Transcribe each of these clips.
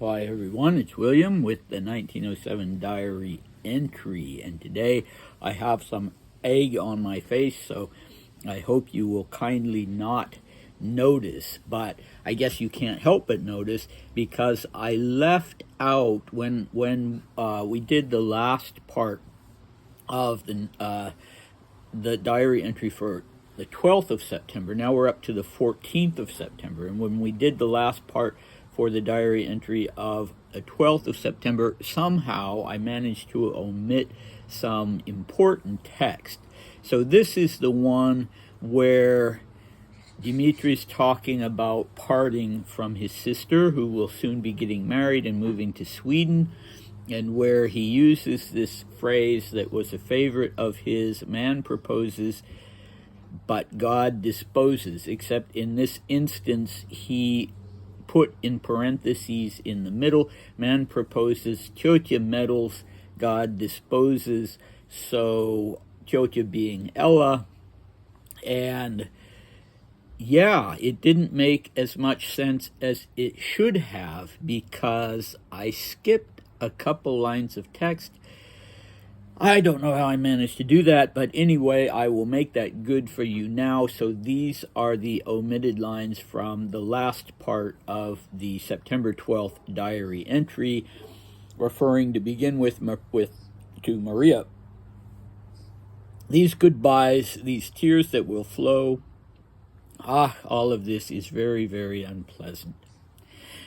Hi everyone, it's William with the 1907 diary entry, and today I have some egg on my face, so I hope you will kindly not notice, but I guess you can't help but notice because I left out when we did the last part of the diary entry for the 12th of September. Now we're up to the 14th of September, and when we did the last part for the diary entry of the 12th of September, somehow I managed to omit some important text. So this is the one where Dmitri is talking about parting from his sister, who will soon be getting married and moving to Sweden, and where he uses this phrase that was a favorite of his: man proposes, but God disposes, except in this instance he put in parentheses in the middle, man proposes, Totya meddles, God disposes, so Totya being Ella. And yeah, it didn't make as much sense as it should have because I skipped a couple lines of text. I don't know how I managed to do that, but anyway, I will make that good for you now. So these are the omitted lines from the last part of the September 12th diary entry, referring to begin with to Maria. These goodbyes, these tears that will flow, all of this is very, very unpleasant.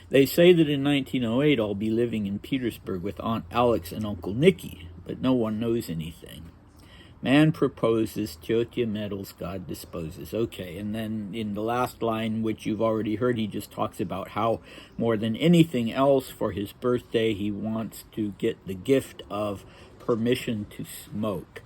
They say that in 1908 I'll be living in Petersburg with Aunt Alex and Uncle Nicky, but no one knows anything. Man proposes, Totya meddles, God disposes. Okay, and then in the last line, which you've already heard, he just talks about how more than anything else for his birthday he wants to get the gift of permission to smoke.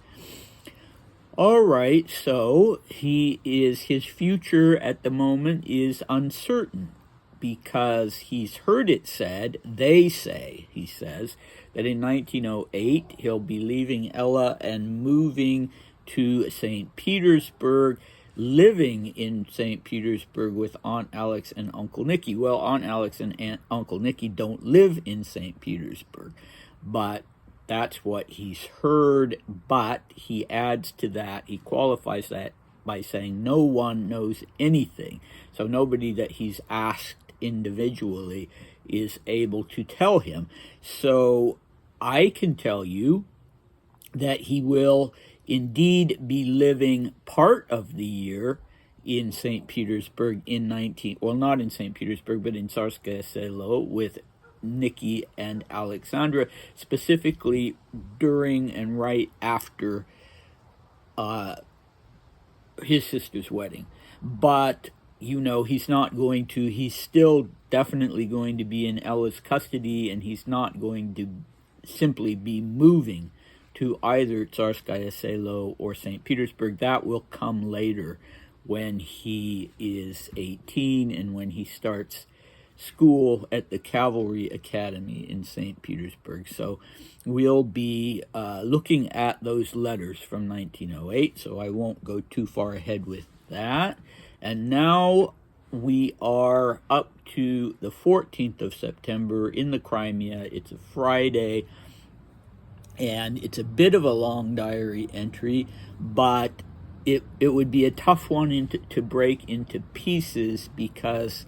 All right, so his future at the moment is uncertain, because he's heard it said, they say, he says, that in 1908 he'll be leaving Ella and moving to St. Petersburg, living in St. Petersburg with Aunt Alex and Uncle Nicky. Well, Aunt Alex and Uncle Nicky don't live in St. Petersburg, but that's what he's heard. But he adds to that, he qualifies that by saying no one knows anything. So nobody that he's asked individually is able to tell him. So I can tell you that he will indeed be living part of the year in St. Petersburg not in St. Petersburg, but in Tsarskaya Selo with Nicky and Alexandra, specifically during and right after his sister's wedding. But he's still definitely going to be in Ella's custody, and he's not going to simply be moving to either Tsarskaya Selo or St. Petersburg. That will come later when he is 18 and when he starts school at the Cavalry Academy in St. Petersburg. So we'll be looking at those letters from 1908, so I won't go too far ahead with that. And now we are up to the 14th of September in the Crimea. It's a Friday, and it's a bit of a long diary entry, but it would be a tough one to break into pieces because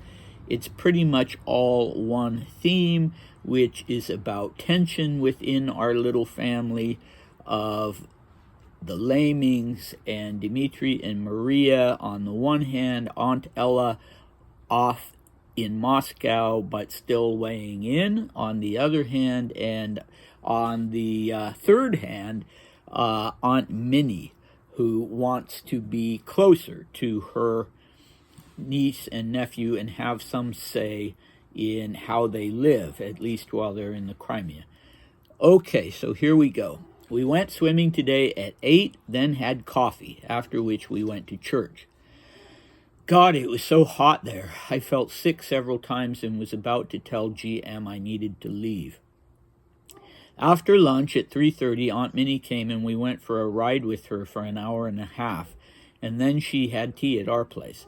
it's pretty much all one theme, which is about tension within our little family of the Lamings and Dmitri and Maria on the one hand, Aunt Ella off in Moscow but still weighing in on the other hand, and on the third hand, Aunt Minnie, who wants to be closer to her niece and nephew and have some say in how they live, at least while they're in the Crimea. Okay, so here we go. We went swimming today at 8, then had coffee, after which we went to church. God, it was so hot there. I felt sick several times and was about to tell GM I needed to leave. After lunch at 3:30, Aunt Minnie came and we went for a ride with her for an hour and a half, and then she had tea at our place.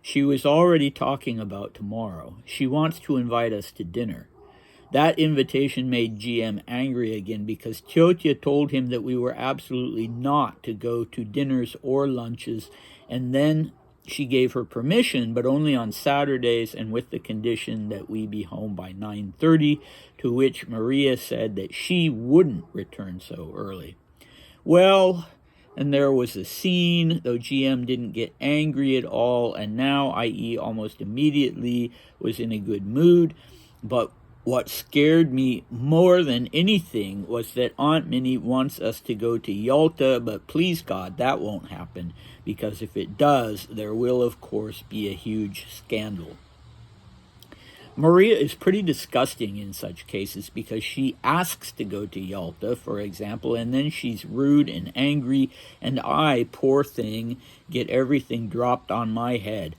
She was already talking about tomorrow. She wants to invite us to dinner. That invitation made GM angry again because Tiotia told him that we were absolutely not to go to dinners or lunches, and then she gave her permission, but only on Saturdays and with the condition that we be home by 9:30, to which Maria said that she wouldn't return so early. Well, and there was a scene, though GM didn't get angry at all, and now, i.e. almost immediately, was in a good mood. But what scared me more than anything was that Aunt Minnie wants us to go to Yalta, but please God, that won't happen, because if it does, there will, of course, be a huge scandal. Maria is pretty disgusting in such cases because she asks to go to Yalta, for example, and then she's rude and angry, and I, poor thing, get everything dropped on my head.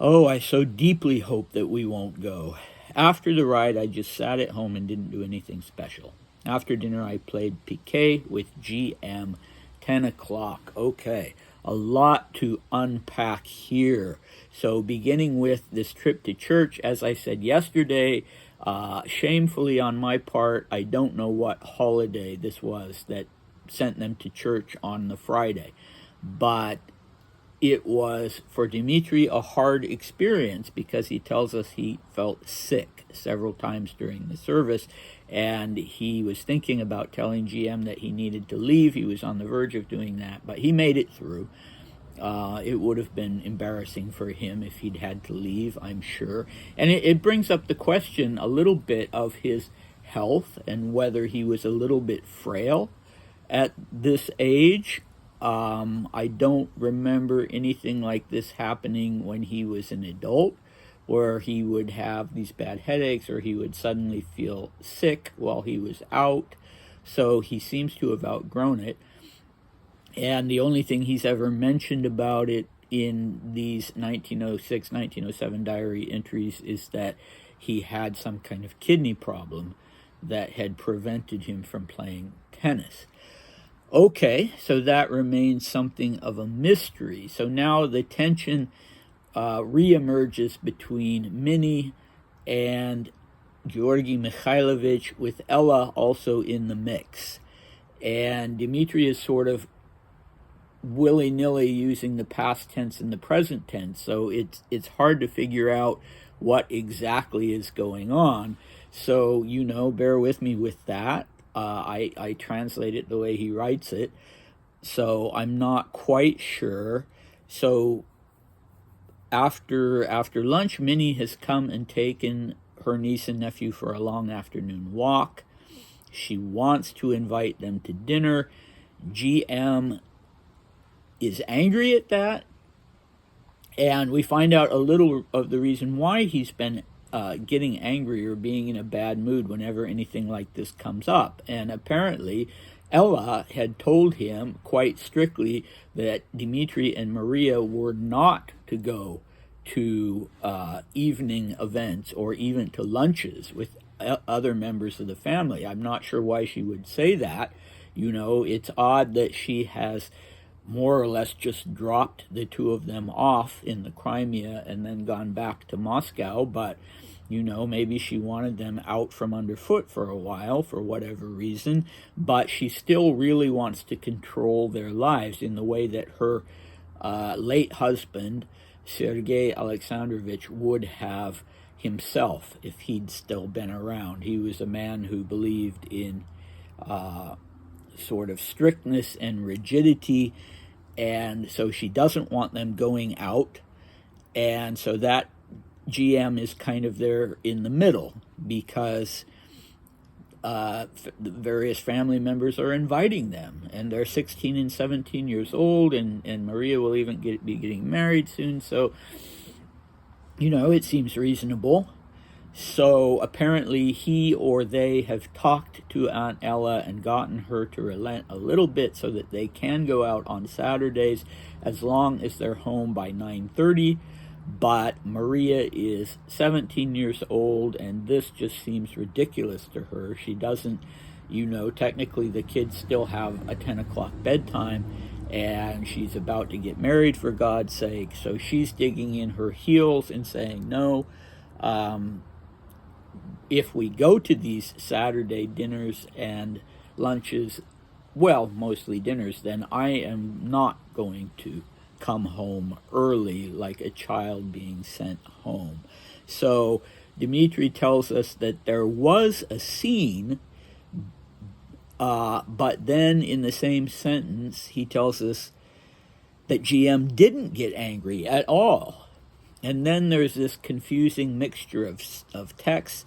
Oh, I so deeply hope that we won't go. After the ride, I just sat at home and didn't do anything special. After dinner, I played piquet with GM. 10 o'clock. Okay, a lot to unpack here. So beginning with this trip to church, as I said yesterday, shamefully on my part, I don't know what holiday this was that sent them to church on the Friday. But it was, for Dmitri, a hard experience because he tells us he felt sick several times during the service, and he was thinking about telling GM that he needed to leave. He was on the verge of doing that, but he made it through. It would have been embarrassing for him if he'd had to leave, I'm sure. And it brings up the question a little bit of his health and whether he was a little bit frail at this age. I don't remember anything like this happening when he was an adult, where he would have these bad headaches or he would suddenly feel sick while he was out. So he seems to have outgrown it. And the only thing he's ever mentioned about it in these 1906, 1907 diary entries is that he had some kind of kidney problem that had prevented him from playing tennis. Okay, so that remains something of a mystery. So now the tension reemerges between Minnie and Georgy Mikhailovich, with Ella also in the mix. And Dmitri is sort of willy-nilly using the past tense and the present tense, so it's hard to figure out what exactly is going on. So, bear with me with that. I translate it the way he writes it, so I'm not quite sure. So after lunch, Minnie has come and taken her niece and nephew for a long afternoon walk. She wants to invite them to dinner. GM is angry at that, and we find out a little of the reason why he's been getting angry or being in a bad mood whenever anything like this comes up. And apparently Ella had told him quite strictly that Dmitri and Maria were not to go to evening events or even to lunches with other members of the family. I'm not sure why she would say that. It's odd that she has more or less just dropped the two of them off in the Crimea and then gone back to Moscow, but maybe she wanted them out from underfoot for a while for whatever reason, but she still really wants to control their lives in the way that her late husband, Sergei Alexandrovich, would have himself if he'd still been around. He was a man who believed in sort of strictness and rigidity, and so she doesn't want them going out, and so that GM is kind of there in the middle because the various family members are inviting them, and they're 16 and 17 years old, and Maria will even be getting married soon, so it seems reasonable. So apparently he or they have talked to Aunt Ella and gotten her to relent a little bit so that they can go out on Saturdays as long as they're home by 9:30. But Maria is 17 years old, and this just seems ridiculous to her. She doesn't, technically the kids still have a 10 o'clock bedtime, and she's about to get married, for God's sake. So she's digging in her heels and saying no. if we go to these Saturday dinners and lunches, well, mostly dinners, then I am not going to come home early like a child being sent home. So Dmitri tells us that there was a scene, but then in the same sentence, he tells us that GM didn't get angry at all. And then there's this confusing mixture of texts,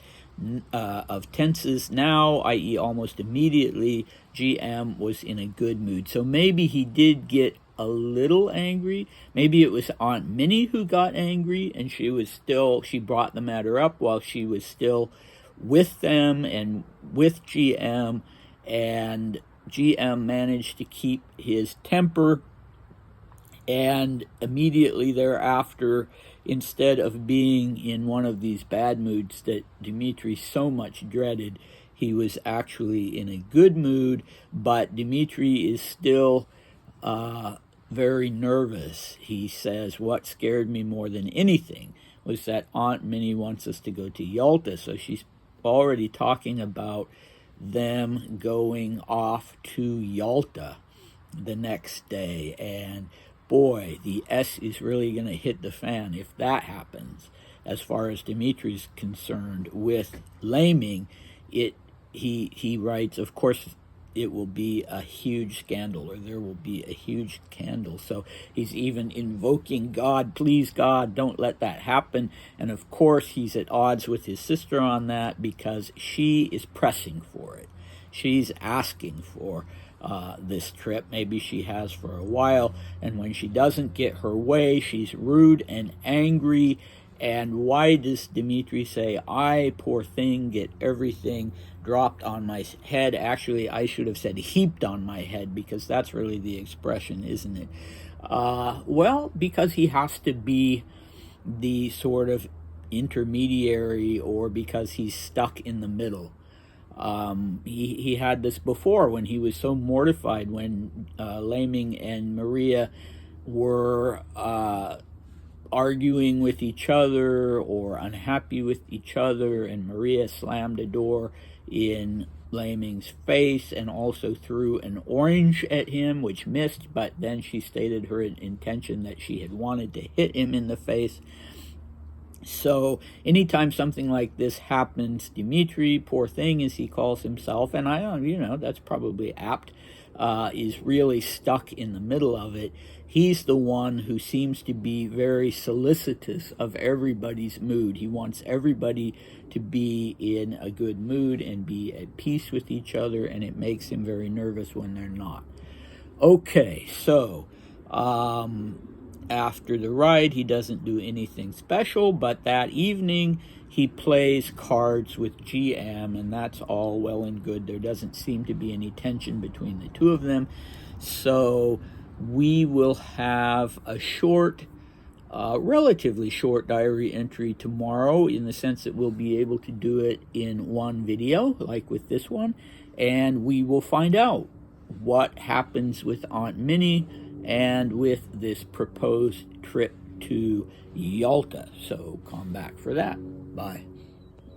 of tenses. Now, i.e., almost immediately, GM was in a good mood. So maybe he did get a little angry. Maybe it was Aunt Minnie who got angry, and she brought the matter up while she was still with them and with GM, and GM managed to keep his temper. And immediately thereafter, instead of being in one of these bad moods that Dmitri so much dreaded, he was actually in a good mood. But Dmitri is still very nervous. He says, what scared me more than anything was that Aunt Minnie wants us to go to Yalta. So she's already talking about them going off to Yalta the next day. And boy, the S is really going to hit the fan if that happens. As far as Dmitri's concerned with Laming, he writes, of course, it will be a huge scandal, or there will be a huge scandal. So he's even invoking God, please God, don't let that happen. And of course, he's at odds with his sister on that because she is pressing for it. She's asking for this trip. Maybe she has for a while, and when she doesn't get her way, she's rude and angry. And why does Dmitri say, I, poor thing, get everything dropped on my head? Actually, I should have said heaped on my head, because that's really the expression, isn't it? Well, because he has to be the sort of intermediary, or because he's stuck in the middle. He had this before when he was so mortified when Laming and Maria were arguing with each other or unhappy with each other, and Maria slammed a door in Laming's face and also threw an orange at him, which missed, but then she stated her intention that she had wanted to hit him in the face. So anytime something like this happens, Dmitri, poor thing as he calls himself, and that's probably apt, is really stuck in the middle of it. He's the one who seems to be very solicitous of everybody's mood. He wants everybody to be in a good mood and be at peace with each other, and it makes him very nervous when they're not. Okay, so after the ride, he doesn't do anything special, but that evening he plays cards with GM, and that's all well and good. There doesn't seem to be any tension between the two of them. So we will have a short, relatively short diary entry tomorrow, in the sense that we'll be able to do it in one video, like with this one, and we will find out what happens with Aunt Minnie and with this proposed trip to Yalta. So come back for that. Bye.